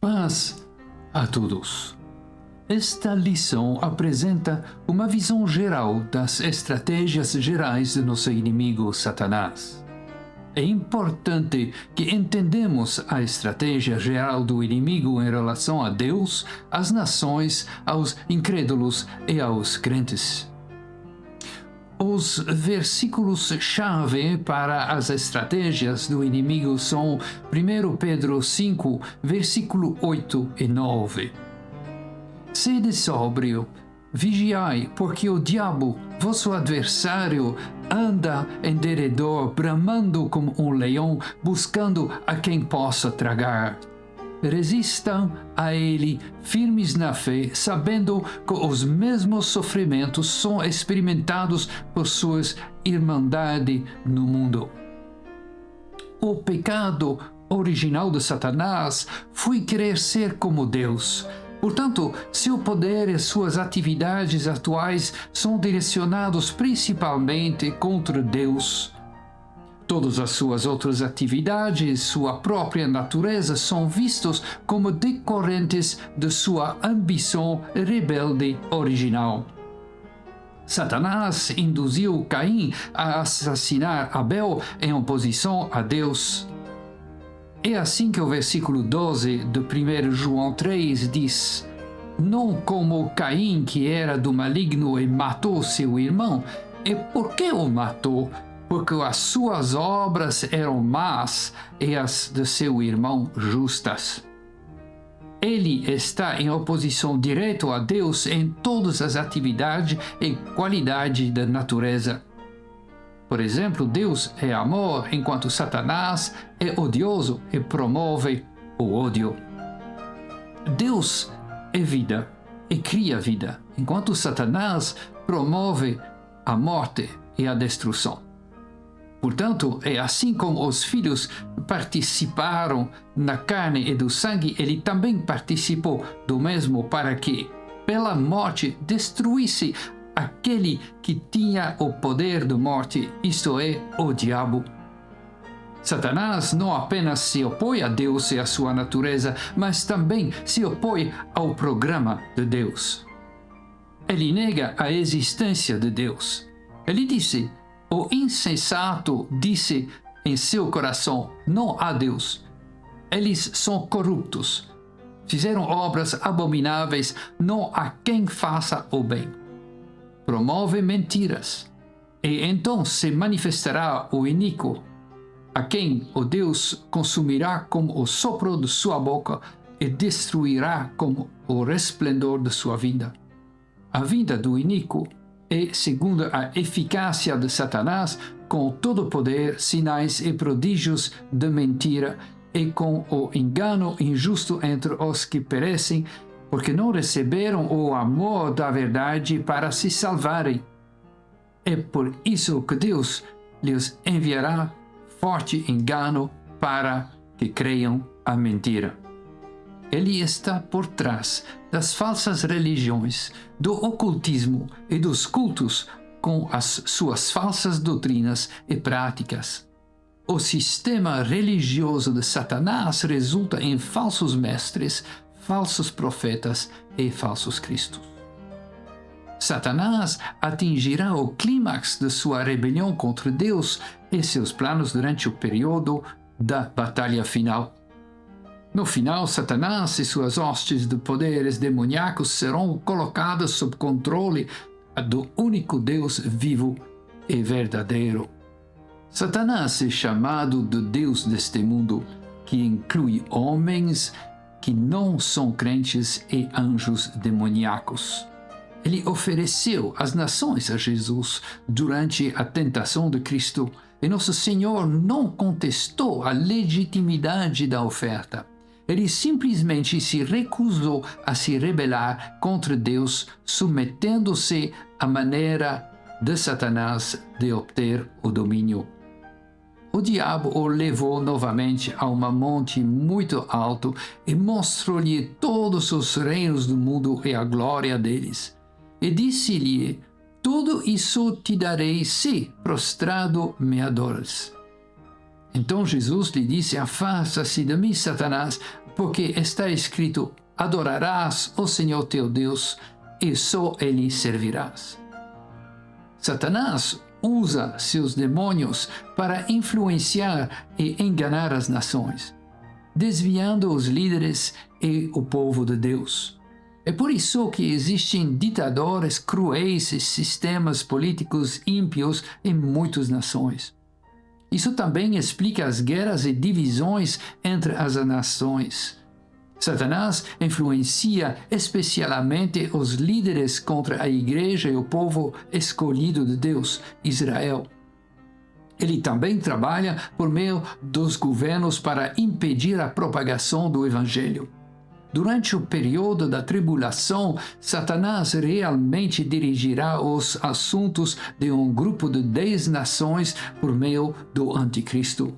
Paz a todos. Esta lição apresenta uma visão geral das estratégias gerais de nosso inimigo Satanás. É importante que entendamos a estratégia geral do inimigo em relação a Deus, às nações, aos incrédulos e aos crentes. Os versículos-chave para as estratégias do inimigo são 1 Pedro 5, versículo 8 e 9. Sede sóbrio, vigiai, porque o diabo, vosso adversário, anda em derredor, bramando como um leão, buscando a quem possa tragar. Resistam a ele, firmes na fé, sabendo que os mesmos sofrimentos são experimentados por suas irmandades no mundo. O pecado original de Satanás foi querer ser como Deus. Portanto, seu poder e suas atividades atuais são direcionados principalmente contra Deus. Todas as suas outras atividades, sua própria natureza, são vistos como decorrentes de sua ambição rebelde original. Satanás induziu Caim a assassinar Abel em oposição a Deus. É assim que o versículo 12 de 1 João 3 diz: não como Caim, que era do maligno e matou seu irmão. E por que o matou? Porque as suas obras eram más e as de seu irmão justas. Ele está em oposição direta a Deus em todas as atividades e qualidades da natureza. Por exemplo, Deus é amor, enquanto Satanás é odioso e promove o ódio. Deus é vida e cria vida, enquanto Satanás promove a morte e a destruição. Portanto, é assim como os filhos participaram na carne e do sangue, ele também participou do mesmo para que, pela morte, destruísse aquele que tinha o poder da morte, isto é, o diabo. Satanás não apenas se opõe a Deus e a sua natureza, mas também se opõe ao programa de Deus. Ele nega a existência de Deus. Ele disse: o insensato disse em seu coração: não há Deus. Eles são corruptos. Fizeram obras abomináveis, não há quem faça o bem. Promove mentiras. E então se manifestará o iníquo, a quem o Deus consumirá como o sopro de sua boca e destruirá como o resplendor de sua vinda. A vinda do iníquo é segundo a eficácia de Satanás, com todo o poder, sinais e prodígios de mentira e com o engano injusto entre os que perecem, porque não receberam o amor da verdade para se salvarem. É por isso que Deus lhes enviará forte engano para que creiam a mentira. Ele está por trás das falsas religiões, do ocultismo e dos cultos com as suas falsas doutrinas e práticas. O sistema religioso de Satanás resulta em falsos mestres, falsos profetas e falsos cristos. Satanás atingirá o clímax de sua rebelião contra Deus e seus planos durante o período da batalha final. No final, Satanás e suas hostes de poderes demoníacos serão colocadas sob controle do único Deus vivo e verdadeiro. Satanás é chamado de Deus deste mundo, que inclui homens que não são crentes e anjos demoníacos. Ele ofereceu as nações a Jesus durante a tentação de Cristo, e nosso Senhor não contestou a legitimidade da oferta. Ele simplesmente se recusou a se rebelar contra Deus, submetendo-se à maneira de Satanás de obter o domínio. O diabo o levou novamente a um monte muito alto e mostrou-lhe todos os reinos do mundo e a glória deles. E disse-lhe: tudo isso te darei se, prostrado, me adoras. Então Jesus lhe disse: afasta-se de mim, Satanás, porque está escrito: adorarás o Senhor teu Deus e só Ele servirás. Satanás usa seus demônios para influenciar e enganar as nações, desviando os líderes e o povo de Deus. É por isso que existem ditadores cruéis e sistemas políticos ímpios em muitas nações. Isso também explica as guerras e divisões entre as nações. Satanás influencia especialmente os líderes contra a igreja e o povo escolhido de Deus, Israel. Ele também trabalha por meio dos governos para impedir a propagação do Evangelho. Durante o período da tribulação, Satanás realmente dirigirá os assuntos de um grupo de 10 nações por meio do Anticristo.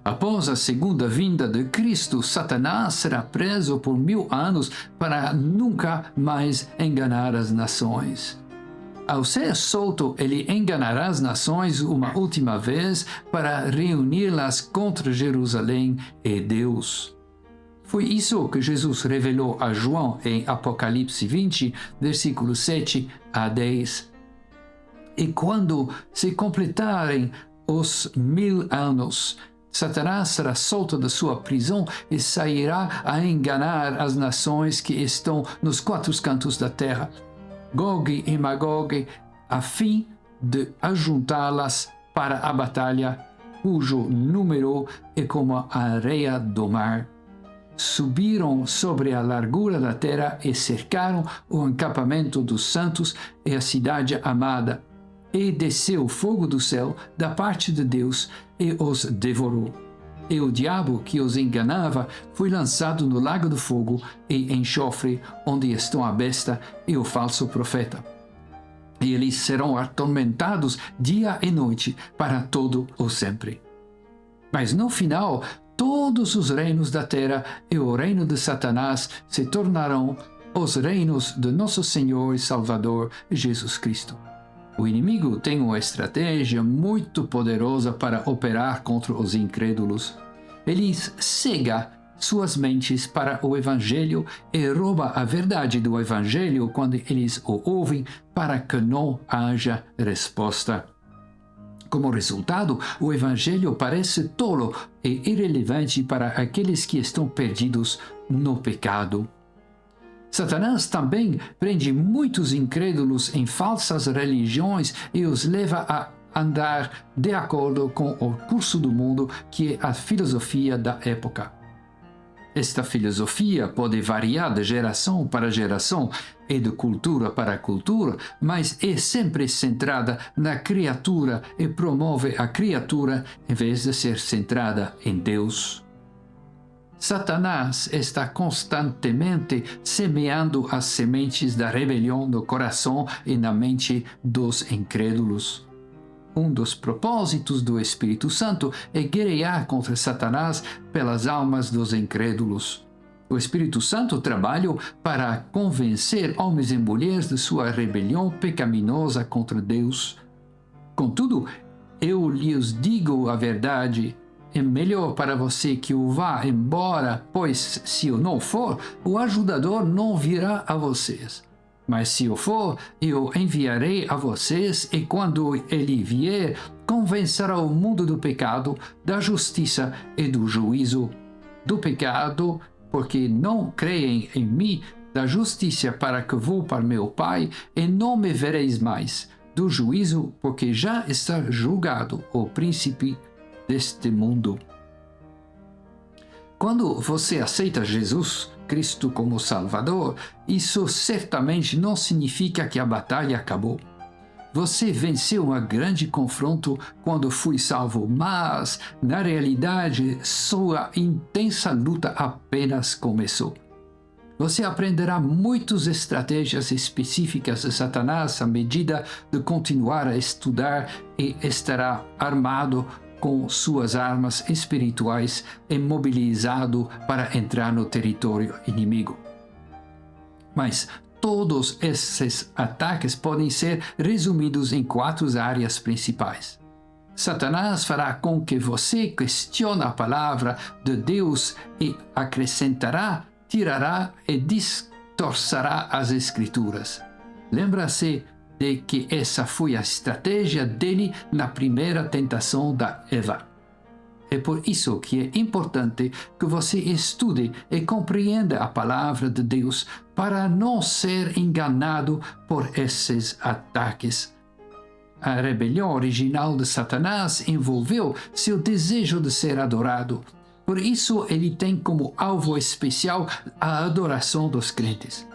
Após a segunda vinda de Cristo, Satanás será preso por 1000 anos para nunca mais enganar as nações. Ao ser solto, ele enganará as nações uma última vez para reuni-las contra Jerusalém e Deus. Foi isso que Jesus revelou a João em Apocalipse 20, versículos 7 a 10. E quando se completarem os 1000 anos, Satanás será solto da sua prisão e sairá a enganar as nações que estão nos 4 cantos da terra, Gog e Magog, a fim de ajuntá-las para a batalha, cujo número é como a areia do mar. Subiram sobre a largura da terra e cercaram o acampamento dos santos e a cidade amada. E desceu fogo do céu da parte de Deus e os devorou. E o diabo que os enganava foi lançado no lago do fogo e enxofre, onde estão a besta e o falso profeta. E eles serão atormentados dia e noite para todo o sempre. Mas no final, todos os reinos da terra e o reino de Satanás se tornarão os reinos de nosso Senhor e Salvador Jesus Cristo. O inimigo tem uma estratégia muito poderosa para operar contra os incrédulos. Ele cega suas mentes para o Evangelho e rouba a verdade do Evangelho quando eles o ouvem para que não haja resposta. Como resultado, o Evangelho parece tolo e irrelevante para aqueles que estão perdidos no pecado. Satanás também prende muitos incrédulos em falsas religiões e os leva a andar de acordo com o curso do mundo, que é a filosofia da época. Esta filosofia pode variar de geração para geração e de cultura para cultura, mas é sempre centrada na criatura e promove a criatura em vez de ser centrada em Deus. Satanás está constantemente semeando as sementes da rebelião no coração e na mente dos incrédulos. Um dos propósitos do Espírito Santo é guerrear contra Satanás pelas almas dos incrédulos. O Espírito Santo trabalha para convencer homens e mulheres de sua rebelião pecaminosa contra Deus. Contudo, eu lhes digo a verdade: é melhor para você que eu vá embora, pois se eu não for, o ajudador não virá a vocês. Mas se eu for, eu enviarei a vocês, e quando ele vier, convencerá o mundo do pecado, da justiça e do juízo. Do pecado, porque não creem em mim; da justiça, para que vou para meu Pai e não me vereis mais; do juízo, porque já está julgado o príncipe deste mundo. Quando você aceita Jesus Cristo como Salvador, isso certamente não significa que a batalha acabou. Você venceu um grande confronto quando foi salvo, mas, na realidade, sua intensa luta apenas começou. Você aprenderá muitas estratégias específicas de Satanás à medida de continuar a estudar e estará armado com suas armas espirituais e mobilizado para entrar no território inimigo. Mas todos esses ataques podem ser resumidos em 4 áreas principais. Satanás fará com que você questione a palavra de Deus e acrescentará, tirará e distorcerá as Escrituras. Lembra-se de que essa foi a estratégia dele na primeira tentação da Eva. É por isso que é importante que você estude e compreenda a palavra de Deus para não ser enganado por esses ataques. A rebelião original de Satanás envolveu seu desejo de ser adorado. Por isso, ele tem como alvo especial a adoração dos crentes.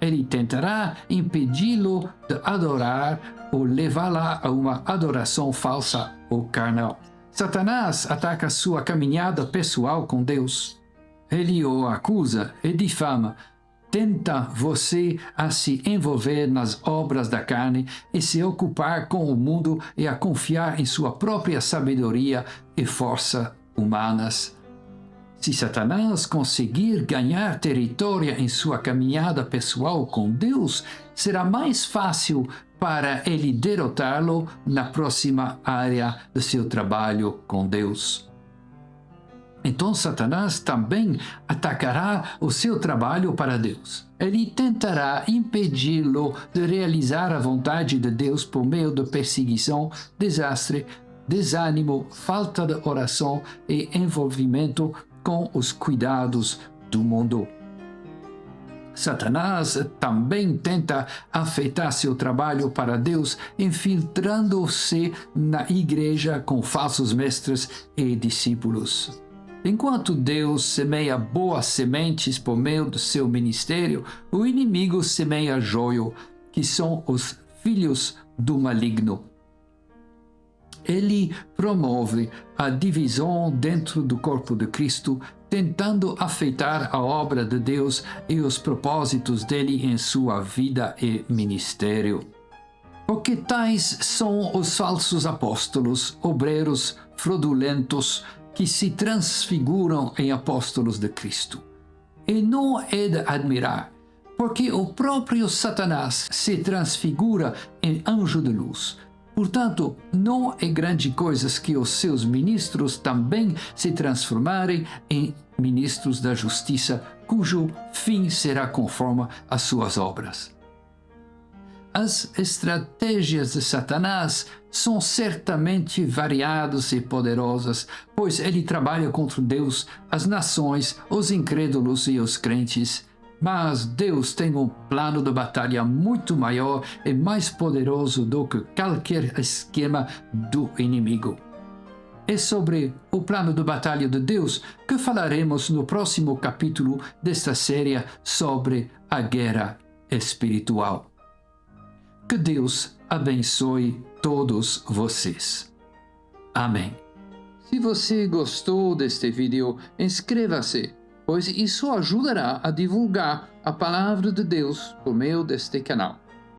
Ele tentará impedi-lo de adorar ou levá-la a uma adoração falsa ou carnal. Satanás ataca sua caminhada pessoal com Deus. Ele o acusa e difama, tenta você a se envolver nas obras da carne e se ocupar com o mundo e a confiar em sua própria sabedoria e força humanas. Se Satanás conseguir ganhar território em sua caminhada pessoal com Deus, será mais fácil para ele derrotá-lo na próxima área do seu trabalho com Deus. Então Satanás também atacará o seu trabalho para Deus. Ele tentará impedi-lo de realizar a vontade de Deus por meio de perseguição, desastre, desânimo, falta de oração e envolvimento com os cuidados do mundo. Satanás também tenta afetar seu trabalho para Deus, infiltrando-se na igreja com falsos mestres e discípulos. Enquanto Deus semeia boas sementes por meio do seu ministério, o inimigo semeia joio, que são os filhos do maligno. Ele promove a divisão dentro do corpo de Cristo, tentando afetar a obra de Deus e os propósitos dele em sua vida e ministério. Porque tais são os falsos apóstolos, obreiros fraudulentos, que se transfiguram em apóstolos de Cristo. E não é de admirar, porque o próprio Satanás se transfigura em anjo de luz. Portanto, não é grande coisa que os seus ministros também se transformarem em ministros da justiça, cujo fim será conforme às suas obras. As estratégias de Satanás são certamente variadas e poderosas, pois ele trabalha contra Deus, as nações, os incrédulos e os crentes. Mas Deus tem um plano de batalha muito maior e mais poderoso do que qualquer esquema do inimigo. É sobre o plano de batalha de Deus que falaremos no próximo capítulo desta série sobre a guerra espiritual. Que Deus abençoe todos vocês. Amém. Se você gostou deste vídeo, inscreva-se, pois isso ajudará a divulgar a palavra de Deus por meio deste canal.